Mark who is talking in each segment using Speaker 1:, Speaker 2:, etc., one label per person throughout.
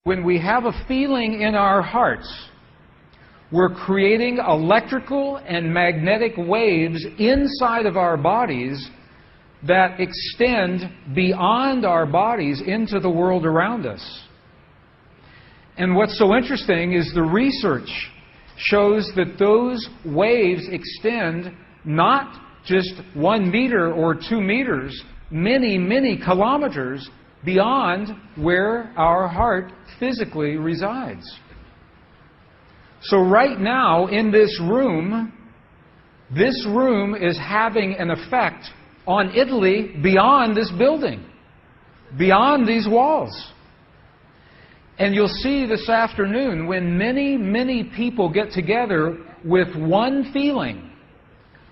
Speaker 1: When we have a feeling in our hearts, we're creating electrical and magnetic waves inside of our bodies that extend beyond our bodies into the world around us. And what's so interesting is the research shows that those waves extend not just 1 meter or 2 meters, many, many kilometers beyond where our heart physically resides. So right now in this room is having an effect on Italy beyond this building, beyond these walls. And you'll see this afternoon when many, many people get together with one feeling,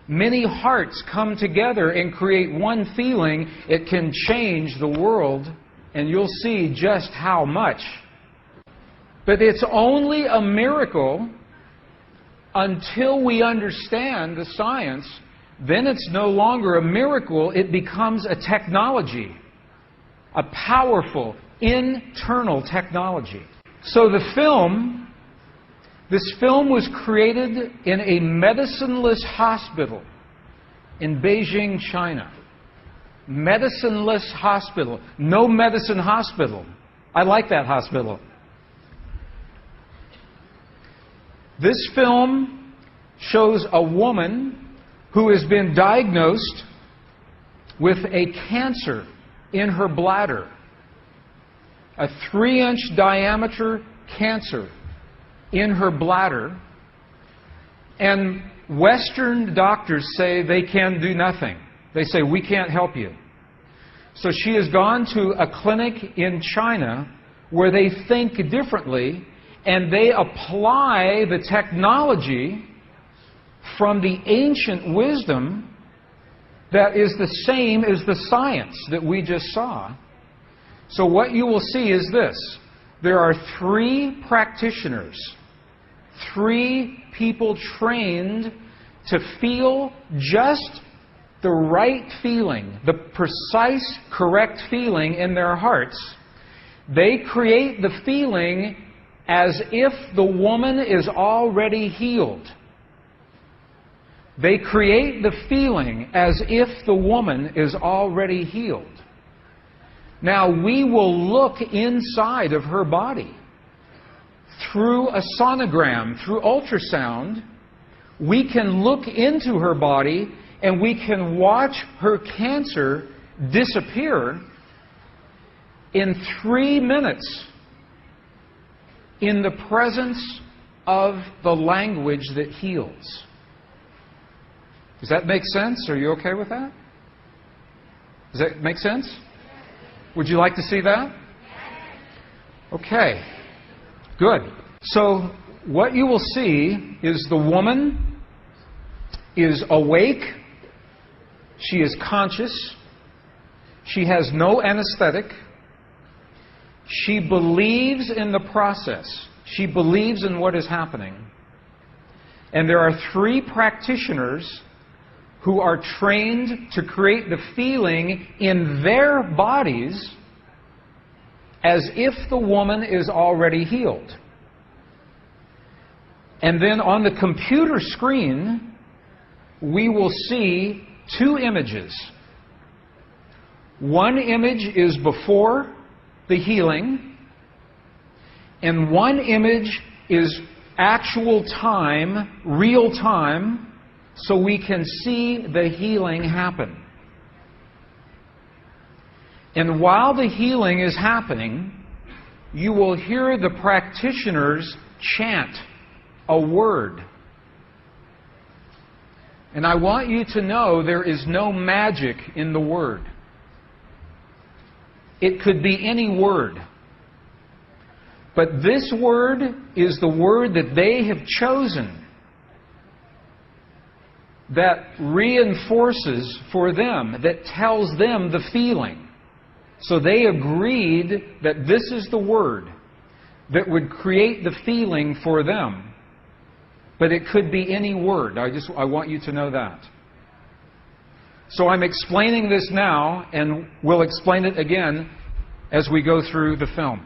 Speaker 1: many hearts come together and create one feeling, it can change the world, and you'll see just how much. But it's only a miracle until we understand the science. Then it's no longer a miracle, it becomes a technology, a powerful internal technology. So this film was created in a medicineless hospital in Beijing, China. Medicineless hospital. No medicine hospital. I like that hospital. This film shows a woman who has been diagnosed with a cancer in her bladder. A 3-inch diameter cancer in her bladder. And Western doctors say they can do nothing. They say, we can't help you. So she has gone to a clinic in China where they think differently, and they apply the technology from the ancient wisdom that is the same as the science that we just saw. So what you will see is this. There are 3 practitioners, 3 people trained to feel just the right feeling, the precise, correct feeling in their hearts. They create the feeling as if the woman is already healed. They create the feeling as if the woman is already healed. Now, we will look inside of her body through a sonogram, through ultrasound. We can look into her body and we can watch her cancer disappear in 3 minutes in the presence of the language that heals. Does that make sense? Are you okay with that? Does that make sense? Would you like to see that? Okay. Good. So what you will see is the woman is awake. She is conscious. She has no anesthetic. She believes in the process. She believes in what is happening. And there are 3 practitioners who are trained to create the feeling in their bodies as if the woman is already healed. And then on the computer screen, we will see 2 images. One image is before the healing, and one image is actual time, real time, so we can see the healing happen. And while the healing is happening, you will hear the practitioners chant a word. And I want you to know there is no magic in the word. It could be any word. But this word is the word that they have chosen that reinforces for them, that tells them the feeling. So they agreed that this is the word that would create the feeling for them. But it could be any word. I want you to know that. So I'm explaining this now, and we'll explain it again as we go through the film.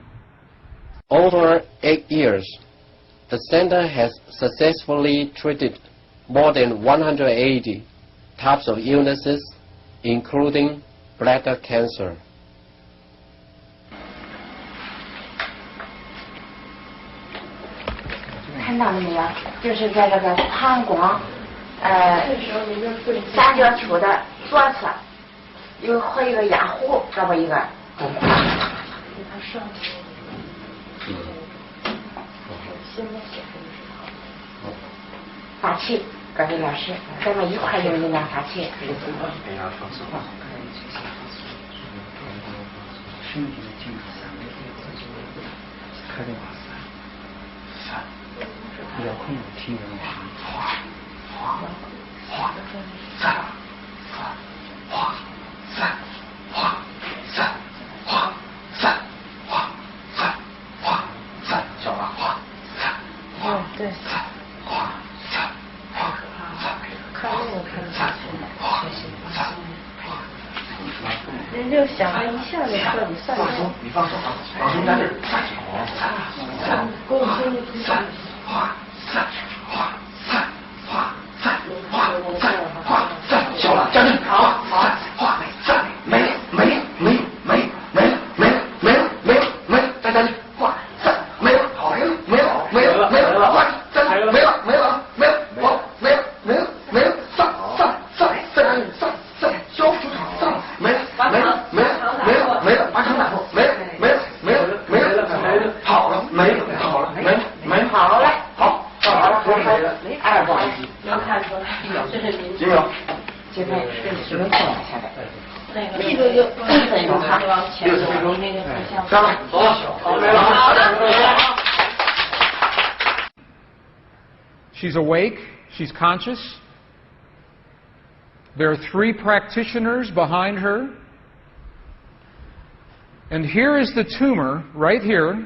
Speaker 2: Over 8 years, the center has successfully treated more than 180 types of illnesses, including bladder cancer.
Speaker 3: 看到了没有？就是在这个膀胱三角处的左侧和一个压壶，这么一个。法器，各位老师，咱们一块用这两法器。
Speaker 4: 遥控听人对。看那个看得下去，人就想着一下就彻底散掉。你放手，放手在这儿，给我听一听。行了，站住！好，没了，再站住！没了，好，没了，She's
Speaker 1: awake. She's conscious. There are 3 practitioners behind her. And here is the tumor, right here.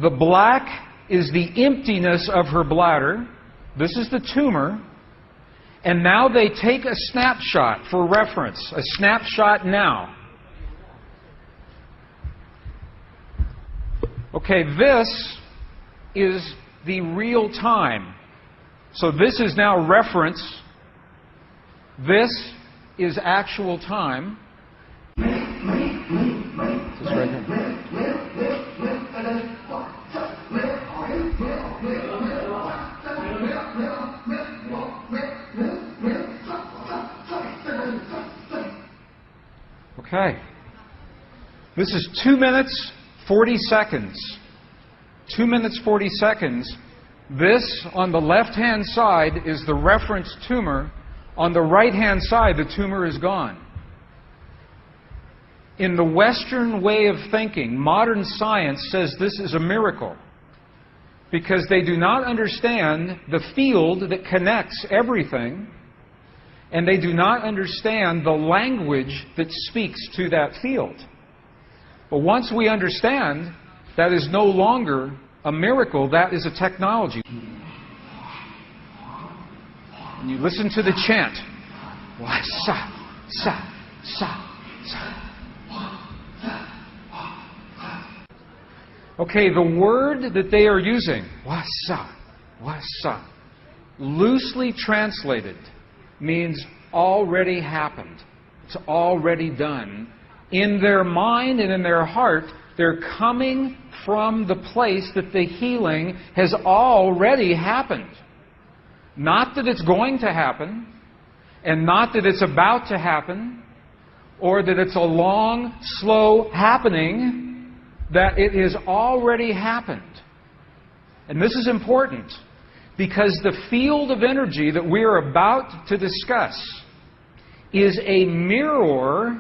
Speaker 1: The black is the emptiness of her bladder. This is the tumor. And now they take a snapshot for reference. A snapshot now. Okay, this is the real time. So this is now reference. This is actual time. This is right here. Okay. This is 2 minutes, 40 seconds. 2 minutes, 40 seconds. This, on the left-hand side, is the reference tumor. On the right-hand side, the tumor is gone. In the Western way of thinking, modern science says this is a miracle because they do not understand the field that connects everything, and they do not understand the language that speaks to that field. But once we understand, that is no longer a miracle, that is a technology. And you listen to the chant. Wa sa sa sa sa. Okay, the word that they are using, wa sa, loosely translated, means already happened. It's already done. In their mind and in their heart, they're coming from the place that the healing has already happened. Not that it's going to happen, and not that it's about to happen, or that it's a long, slow happening, that it has already happened. And this is important, because the field of energy that we are about to discuss is a mirror.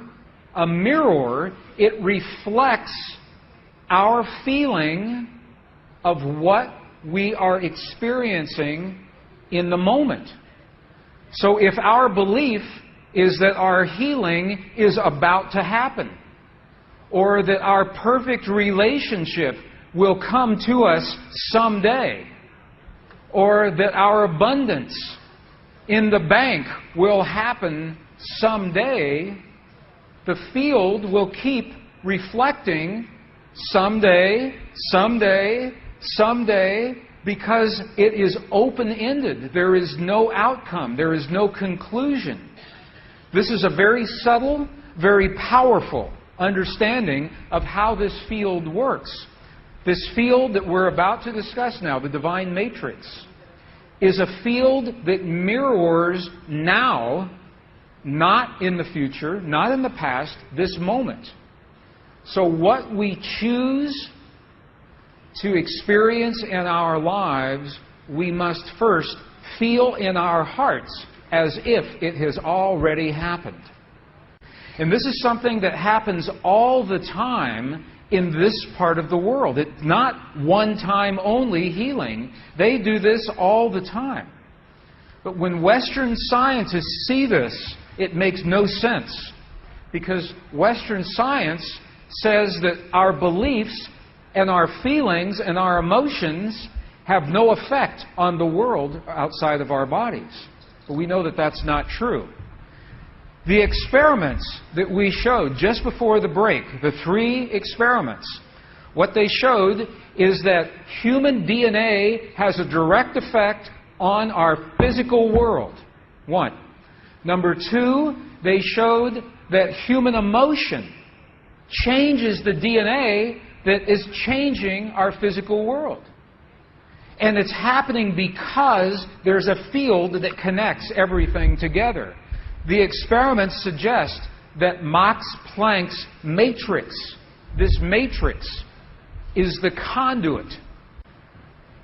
Speaker 1: A mirror, it reflects our feeling of what we are experiencing in the moment. So if our belief is that our healing is about to happen, or that our perfect relationship will come to us someday, or that our abundance in the bank will happen someday, the field will keep reflecting someday, someday, someday, because it is open-ended. There is no outcome. There is no conclusion. This is a very subtle, very powerful understanding of how this field works. This field that we're about to discuss now, the divine matrix, is a field that mirrors now, not in the future, not in the past, this moment. So what we choose to experience in our lives, we must first feel in our hearts as if it has already happened. And this is something that happens all the time in this part of the world. It's not one-time only healing. They do this all the time. But when Western scientists see this, it makes no sense. Because Western science says that our beliefs and our feelings and our emotions have no effect on the world outside of our bodies. But we know that that's not true. The experiments that we showed just before the break, the 3 experiments, what they showed is that human DNA has a direct effect on our physical world. 1. Number 2, they showed that human emotion changes the DNA that is changing our physical world. And it's happening because there's a field that connects everything together. The experiments suggest that Max Planck's matrix, this matrix, is the conduit.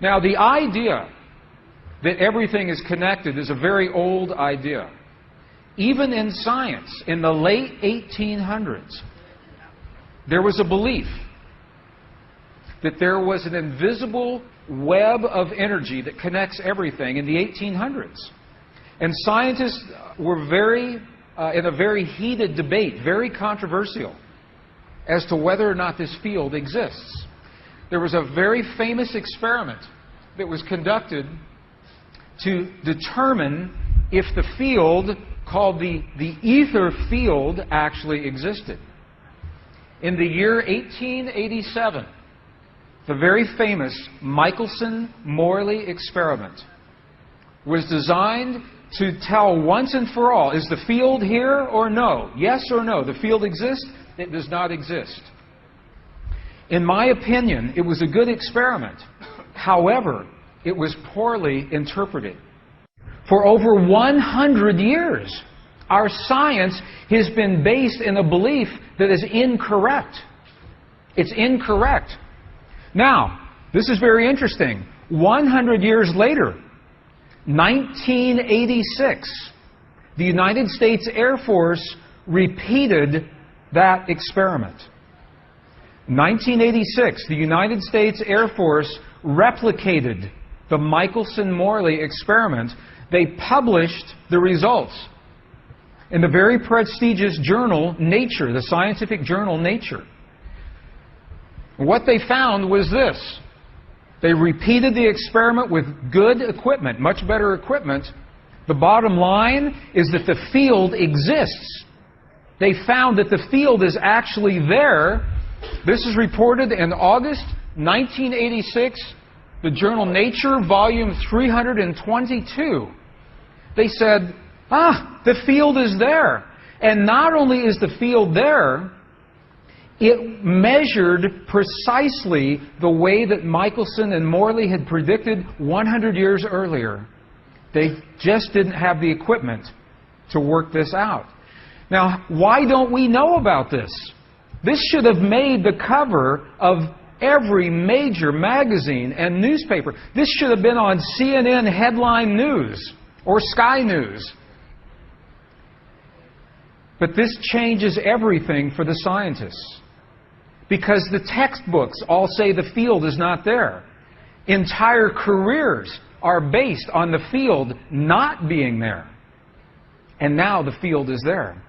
Speaker 1: Now, the idea that everything is connected is a very old idea. Even in science, in the late 1800s, there was a belief that there was an invisible web of energy that connects everything in the 1800s. And scientists were in a very heated debate, very controversial, as to whether or not this field exists. There was a very famous experiment that was conducted to determine if the field called the ether field actually existed. In the year 1887, the very famous Michelson-Morley experiment was designed to tell once and for all, is the field here or no? Yes or no? The field exists? It does not exist. In my opinion, it was a good experiment. However, it was poorly interpreted. For over 100 years, our science has been based in a belief that is incorrect. It's incorrect. Now, this is very interesting. 100 years later, 1986, the United States Air Force repeated that experiment. 1986, the United States Air Force replicated the Michelson-Morley experiment. They published the results in the very prestigious journal Nature, the scientific journal Nature. What they found was this. They repeated the experiment with good equipment, much better equipment. The bottom line is that the field exists. They found that the field is actually there. This is reported in August 1986, the journal Nature, volume 322. They said, the field is there. And not only is the field there, it measured precisely the way that Michelson and Morley had predicted 100 years earlier. They just didn't have the equipment to work this out. Now, why don't we know about this? This should have made the cover of every major magazine and newspaper. This should have been on CNN headline news or Sky News. But this changes everything for the scientists. Because the textbooks all say the field is not there. Entire careers are based on the field not being there. And now the field is there.